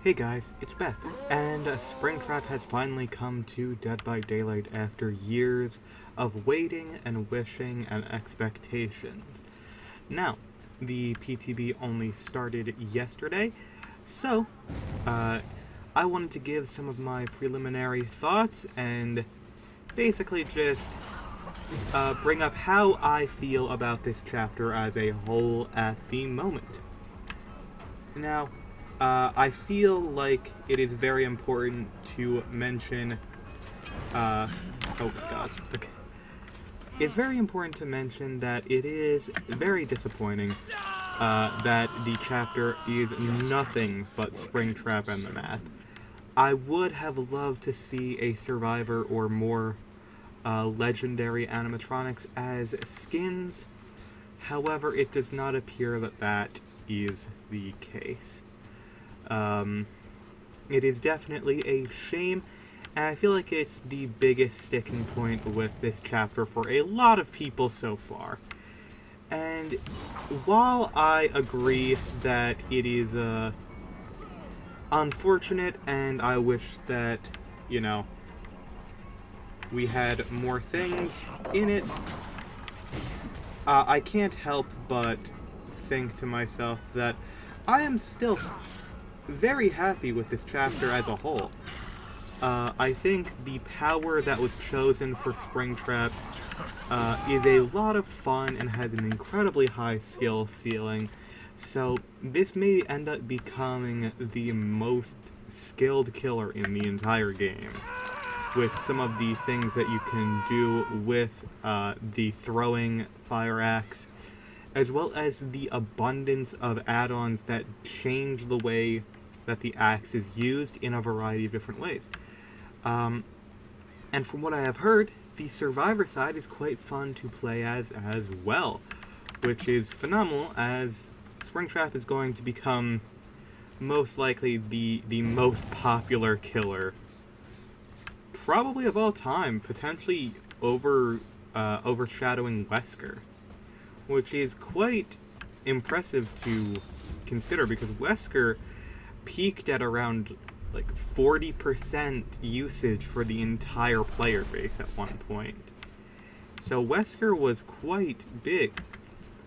Hey guys, it's Beth, and Springtrap has finally come to Dead by Daylight after years of waiting and wishing and expectations. Now, the PTB only started yesterday, so I wanted to give some of my preliminary thoughts and basically just bring up how I feel about this chapter as a whole at the moment. Now, I feel like it is very important to mention, oh my gosh, okay. It's very important to mention that it is very disappointing that the chapter is nothing but Springtrap and the map. I would have loved to see a survivor or more legendary animatronics as skins. However, it does not appear that that is the case. It is definitely a shame, and I feel like it's the biggest sticking point with this chapter for a lot of people so far. And while I agree that it is unfortunate, and I wish that, you know, we had more things in it, I can't help but think to myself that I am still very happy with this chapter as a whole. I think the power that was chosen for Springtrap is a lot of fun and has an incredibly high skill ceiling, so this may end up becoming the most skilled killer in the entire game, with some of the things that you can do with the throwing fire axe, as well as the abundance of add-ons that change the way that the axe is used in a variety of different ways. And from what I have heard, the survivor side is quite fun to play as well, which is phenomenal, as Springtrap is going to become most likely the most popular killer probably of all time, potentially overshadowing Wesker, which is quite impressive to consider, because Wesker peaked at around like 40% usage for the entire player base at one point. So Wesker was quite big,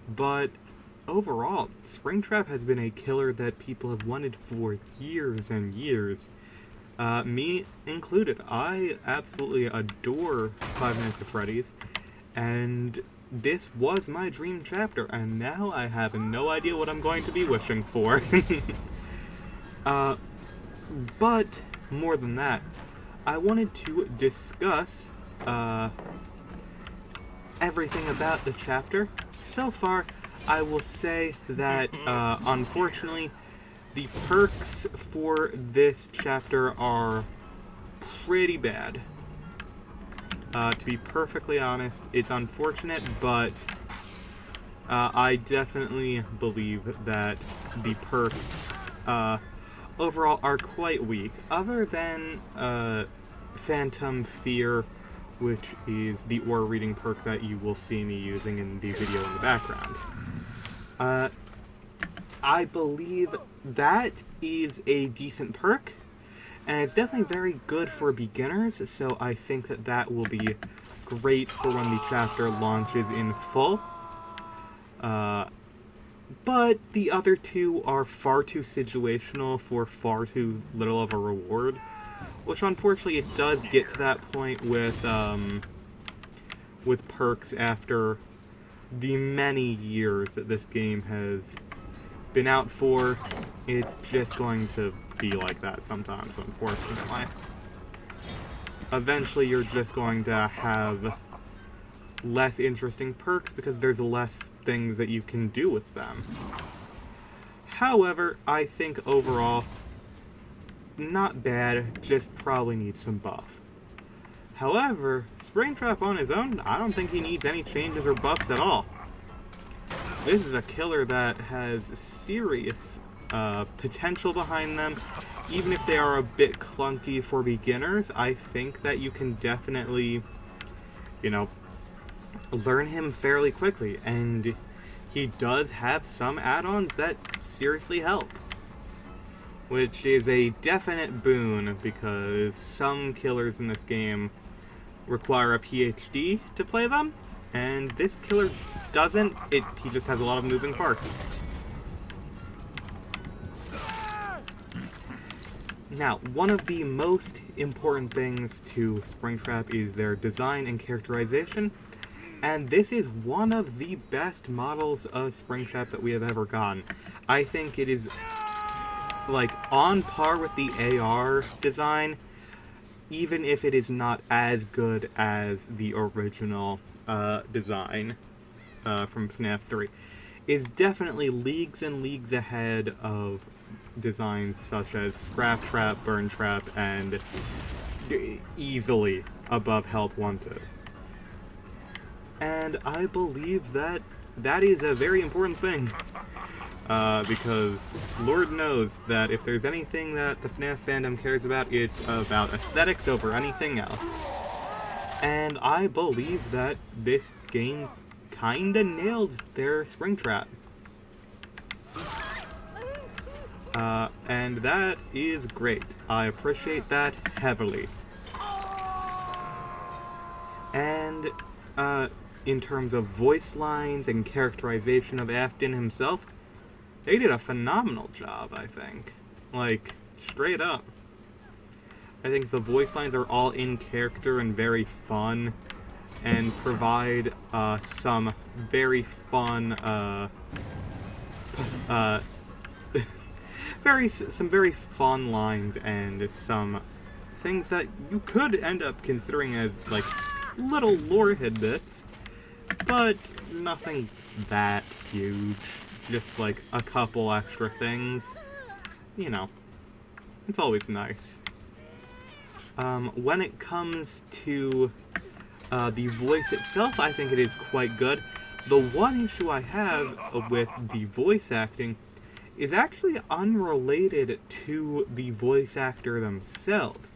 but overall, Springtrap has been a killer that people have wanted for years and years. Me included. I absolutely adore Five Nights at Freddy's, and this was my dream chapter, and now I have no idea what I'm going to be wishing for. But more than that, I wanted to discuss everything about the chapter. So far, I will say that unfortunately, the perks for this chapter are pretty bad. To be perfectly honest, it's unfortunate, but I definitely believe that the perks overall are quite weak, other than Phantom Fear, which is the aura reading perk that you will see me using in the video in the background. I believe that is a decent perk, and it's definitely very good for beginners, so I think that that will be great for when the chapter launches in full. But the other two are far too situational for far too little of a reward, which unfortunately it does get to that point with perks after the many years that this game has been out for. It's just going to be like that sometimes, unfortunately. Eventually you're just going to have less interesting perks because there's less things that you can do with them. However, I think overall, not bad, just probably needs some buff. However, Springtrap on his own, I don't think he needs any changes or buffs at all. This is a killer that has serious potential behind them. Even if they are a bit clunky for beginners, I think that you can definitely, you know, learn him fairly quickly, and he does have some add-ons that seriously help. which is a definite boon because some killers in this game require a PhD to play them, and this killer doesn't. He just has a lot of moving parts. Now, one of the most important things to Springtrap is their design and characterization, and this is one of the best models of Springtrap that we have ever gotten. I think it is, like, on par with the AR design, even if it is not as good as the original design from FNAF 3. Is definitely leagues and leagues ahead of designs such as Scrap Trap, Burn Trap, and easily above Help Wanted. And I believe that that is a very important thing. Because Lord knows that if there's anything that the FNAF fandom cares about, it's about aesthetics over anything else. And I believe that this game kinda nailed their Springtrap. And that is great. I appreciate that heavily. And, in terms of voice lines and characterization of Afton himself, they did a phenomenal job, I think. Like, straight up. I think the voice lines are all in character and very fun, and provide, some very fun, some very fun lines and some things that you could end up considering as, like, little lore tidbits, but nothing that huge. Just, like, a couple extra things. You know, it's always nice. When it comes to the voice itself, I think it is quite good. The one issue I have with the voice acting is actually unrelated to the voice actor themselves.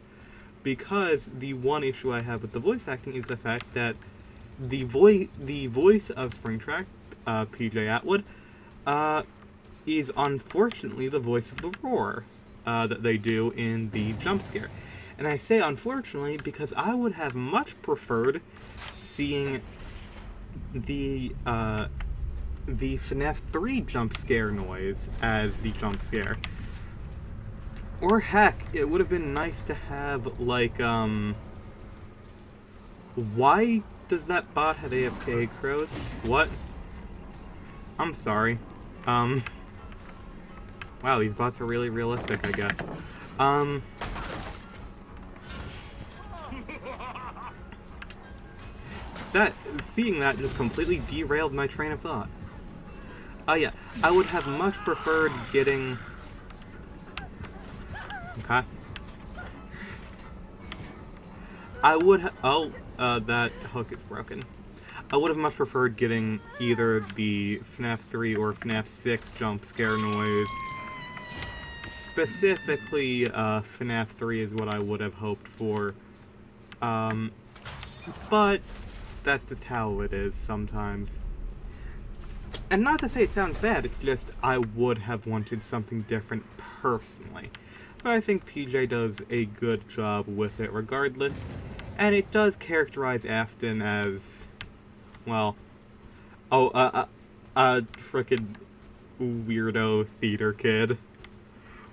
Because the one issue I have with the voice acting is the fact that the voice of Springtrap, PJ Atwood, is unfortunately the voice of the roar that they do in the jump scare. And I say unfortunately because I would have much preferred seeing the FNAF 3 jump scare noise as the jump scare. Or heck, it would have been nice to have, like, why does that bot have AFK crows? What? I'm sorry. Wow, these bots are really realistic, I guess. Seeing that just completely derailed my train of thought. Oh yeah, I would have much preferred getting... Okay. I would have... Oh, that hook is broken. I would have much preferred getting either the FNAF 3 or FNAF 6 jump scare noise. Specifically, FNAF 3 is what I would have hoped for. But that's just how it is sometimes. And not to say it sounds bad, it's just I would have wanted something different personally. But I think PJ does a good job with it regardless. And it does characterize Afton as, well, a frickin' weirdo theater kid.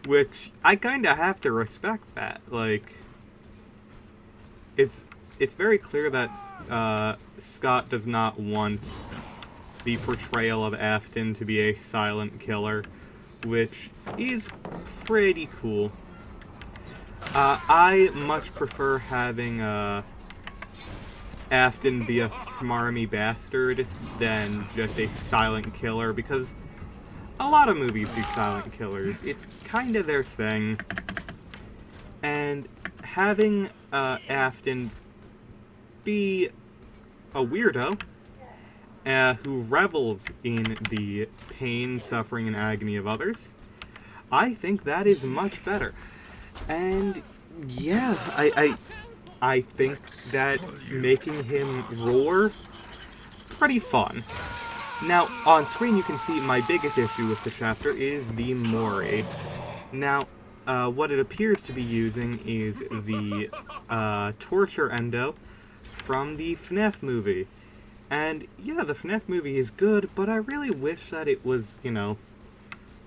Which, I kinda have to respect that. Like, it's very clear that Scott does not want the portrayal of Afton to be a silent killer, which is pretty cool. I much prefer having Afton be a smarmy bastard than just a silent killer, because a lot of movies do silent killers. It's kind of their thing. And having Afton be a weirdo who revels in the pain, suffering, and agony of others, I think that is much better. And yeah, I think that making him roar, pretty fun. Now, on screen you can see my biggest issue with the chapter is the Mori. Now, what it appears to be using is the torture endo from the FNAF movie. And yeah, the FNAF movie is good, but I really wish that it was, you know,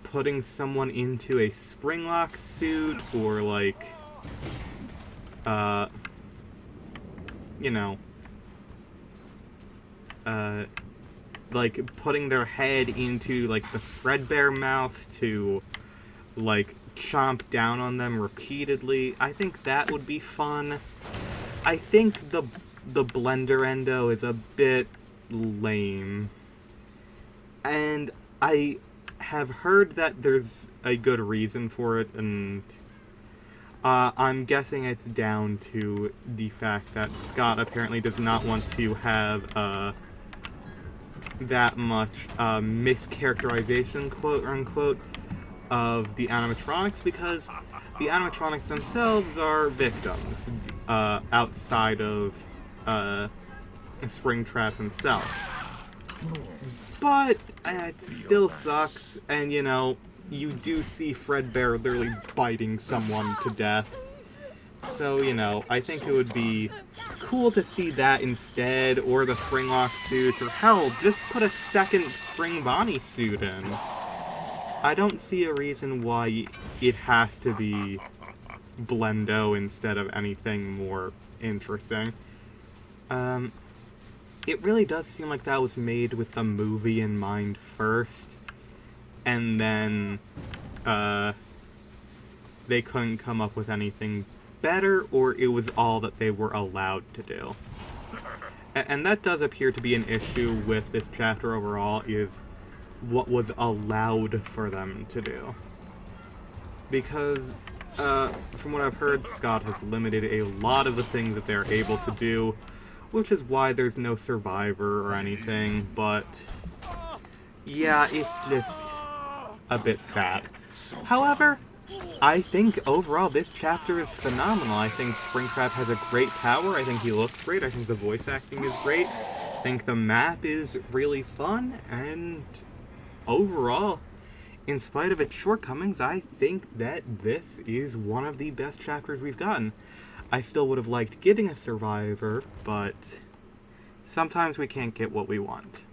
putting someone into a springlock suit or like, you know, like putting their head into like the Fredbear mouth to like chomp down on them repeatedly. I think that would be fun. I think the blender endo is a bit lame. And I have heard that there's a good reason for it, and I'm guessing it's down to the fact that Scott apparently does not want to have that much mischaracterization, quote unquote, of the animatronics, because the animatronics themselves are victims outside of Springtrap himself. But it still sucks, and you know, you do see Fredbear literally biting someone to death. So, you know, I think it would be cool to see that instead, or the Springlock suit, or hell, just put a second Spring Bonnie suit in. I don't see a reason why it has to be Blendo instead of anything more interesting. It really does seem like that was made with the movie in mind first, and then they couldn't come up with anything better, or it was all that they were allowed to do. And that does appear to be an issue with this chapter overall, is what was allowed for them to do. Because, from what I've heard, Scott has limited a lot of the things that they're able to do, which is why there's no survivor or anything, but yeah, it's just a bit sad. However, I think overall this chapter is phenomenal. I think Springtrap has a great power, I think he looks great, I think the voice acting is great, I think the map is really fun, and overall, in spite of its shortcomings, I think that this is one of the best chapters we've gotten. I still would have liked getting a survivor, but sometimes we can't get what we want.